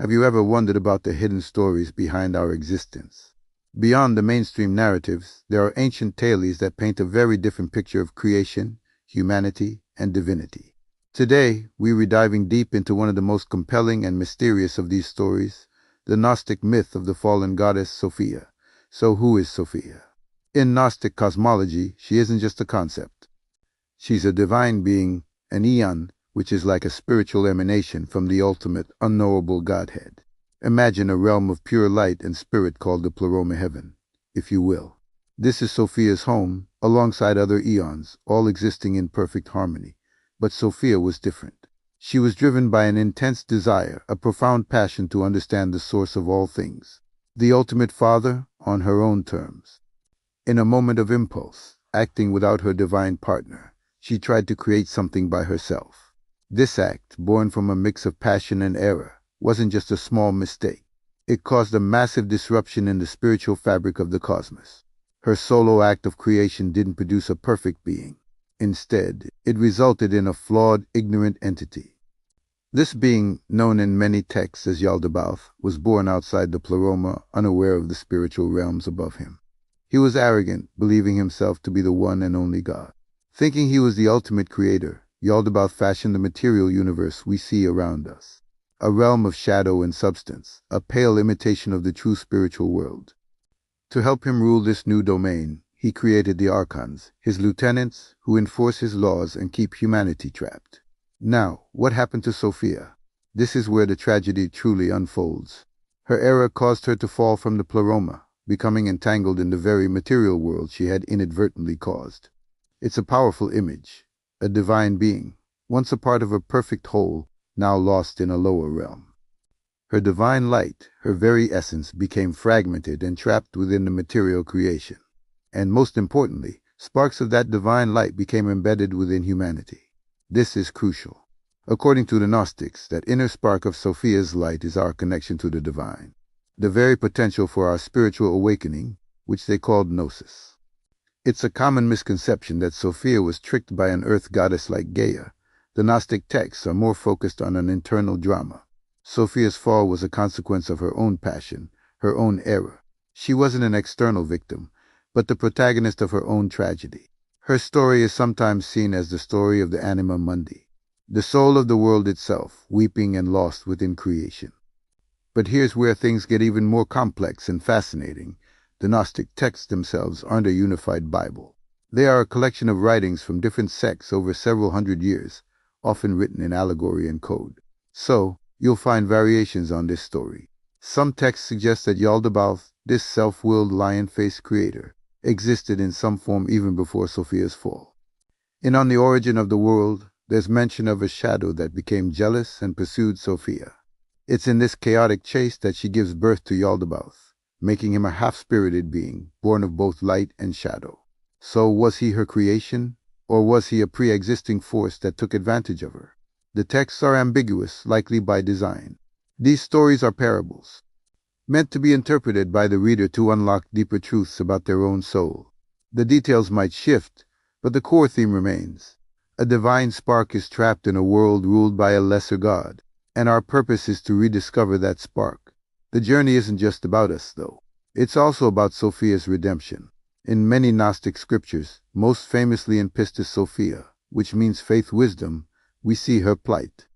Have you ever wondered about the hidden stories behind our existence? Beyond the mainstream narratives, there are ancient tales that paint a very different picture of creation, humanity, and divinity. Today, we're diving deep into one of the most compelling and mysterious of these stories, the Gnostic myth of the fallen goddess Sophia. So who is Sophia? In Gnostic cosmology, she isn't just a concept. She's a divine being, an aeon, which is like a spiritual emanation from the ultimate, unknowable Godhead. Imagine a realm of pure light and spirit called the pleroma heaven, if you will. This is Sophia's home, alongside other aeons, all existing in perfect harmony. But Sophia was different. She was driven by an intense desire, a profound passion to understand the source of all things. The ultimate father, on her own terms. In a moment of impulse, acting without her divine partner, she tried to create something by herself. This act, born from a mix of passion and error, wasn't just a small mistake. It caused a massive disruption in the spiritual fabric of the cosmos. Her solo act of creation didn't produce a perfect being. Instead, it resulted in a flawed, ignorant entity. This being, known in many texts as Yaldabaoth, was born outside the pleroma, unaware of the spiritual realms above him. He was arrogant, believing himself to be the one and only God. Thinking he was the ultimate creator, Yaldabaoth fashioned the material universe we see around us. A realm of shadow and substance, a pale imitation of the true spiritual world. To help him rule this new domain, he created the Archons, his lieutenants, who enforce his laws and keep humanity trapped. Now, what happened to Sophia? This is where the tragedy truly unfolds. Her error caused her to fall from the pleroma, becoming entangled in the very material world she had inadvertently caused. It's a powerful image. A divine being, once a part of a perfect whole, now lost in a lower realm. Her divine light, her very essence, became fragmented and trapped within the material creation. And most importantly, sparks of that divine light became embedded within humanity. This is crucial. According to the Gnostics, that inner spark of Sophia's light is our connection to the divine, the very potential for our spiritual awakening, which they called gnosis. It's a common misconception that Sophia was tricked by an earth goddess like Gaia. The Gnostic texts are more focused on an internal drama. Sophia's fall was a consequence of her own passion, her own error. She wasn't an external victim, but the protagonist of her own tragedy. Her story is sometimes seen as the story of the anima mundi, the soul of the world itself, weeping and lost within creation. But here's where things get even more complex and fascinating. The Gnostic texts themselves aren't a unified Bible. They are a collection of writings from different sects over several hundred years, often written in allegory and code. So, you'll find variations on this story. Some texts suggest that Yaldabaoth, this self-willed lion-faced creator, existed in some form even before Sophia's fall. And on the origin of the world, there's mention of a shadow that became jealous and pursued Sophia. It's in this chaotic chase that she gives birth to Yaldabaoth, making him a half-spirited being, born of both light and shadow. So was he her creation, or was he a pre-existing force that took advantage of her? The texts are ambiguous, likely by design. These stories are parables, meant to be interpreted by the reader to unlock deeper truths about their own soul. The details might shift, but the core theme remains. A divine spark is trapped in a world ruled by a lesser god, and our purpose is to rediscover that spark. The journey isn't just about us, though. It's also about Sophia's redemption. In many Gnostic scriptures, most famously in Pistis Sophia, which means faith wisdom, we see her plight.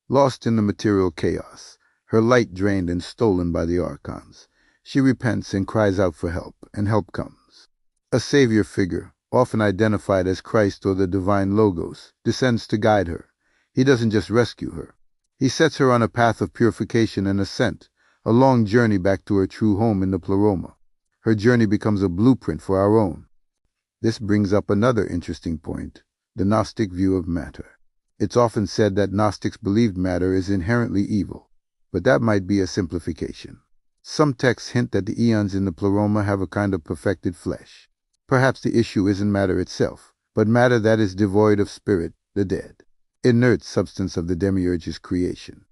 Lost in the material chaos, her light drained and stolen by the Archons, she repents and cries out for help, and help comes. A savior figure, often identified as Christ or the divine Logos, descends to guide her. He doesn't just rescue her. He sets her on a path of purification and ascent, a long journey back to her true home in the pleroma. Her journey becomes a blueprint for our own. This brings up another interesting point, the Gnostic view of matter. It's often said that Gnostics believed matter is inherently evil, but that might be a simplification. Some texts hint that the Aeons in the pleroma have a kind of perfected flesh. Perhaps the issue isn't matter itself, but matter that is devoid of spirit, the dead, inert substance of the demiurge's creation.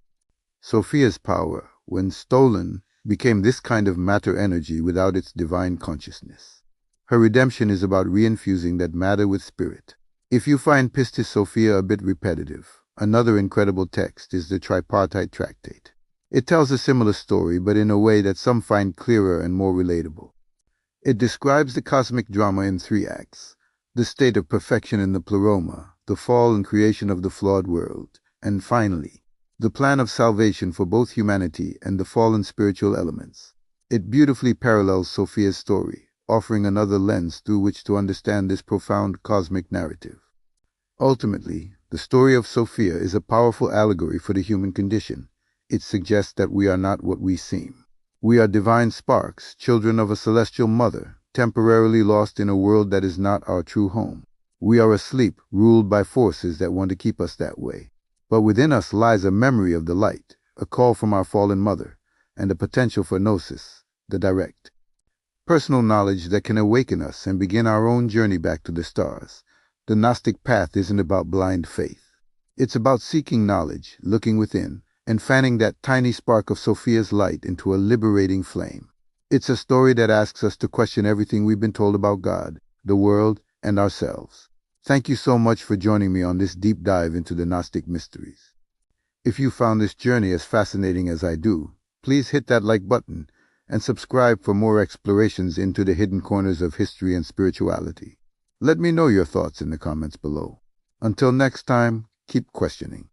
Sophia's power, when stolen, became this kind of matter energy without its divine consciousness. Her redemption is about reinfusing that matter with spirit. If you find Pistis Sophia a bit repetitive, another incredible text is the Tripartite Tractate. It tells a similar story, but in a way that some find clearer and more relatable. It describes the cosmic drama in 3 acts: the state of perfection in the pleroma, the fall and creation of the flawed world, and finally, the plan of salvation for both humanity and the fallen spiritual elements. It beautifully parallels Sophia's story, offering another lens through which to understand this profound cosmic narrative. Ultimately, the story of Sophia is a powerful allegory for the human condition. It suggests that we are not what we seem. We are divine sparks, children of a celestial mother, temporarily lost in a world that is not our true home. We are asleep, ruled by forces that want to keep us that way. But within us lies a memory of the light, a call from our fallen mother, and a potential for gnosis, the direct, personal knowledge that can awaken us and begin our own journey back to the stars. The Gnostic path isn't about blind faith. It's about seeking knowledge, looking within, and fanning that tiny spark of Sophia's light into a liberating flame. It's a story that asks us to question everything we've been told about God, the world, and ourselves. Thank you so much for joining me on this deep dive into the Gnostic mysteries. If you found this journey as fascinating as I do, please hit that like button and subscribe for more explorations into the hidden corners of history and spirituality. Let me know your thoughts in the comments below. Until next time, keep questioning.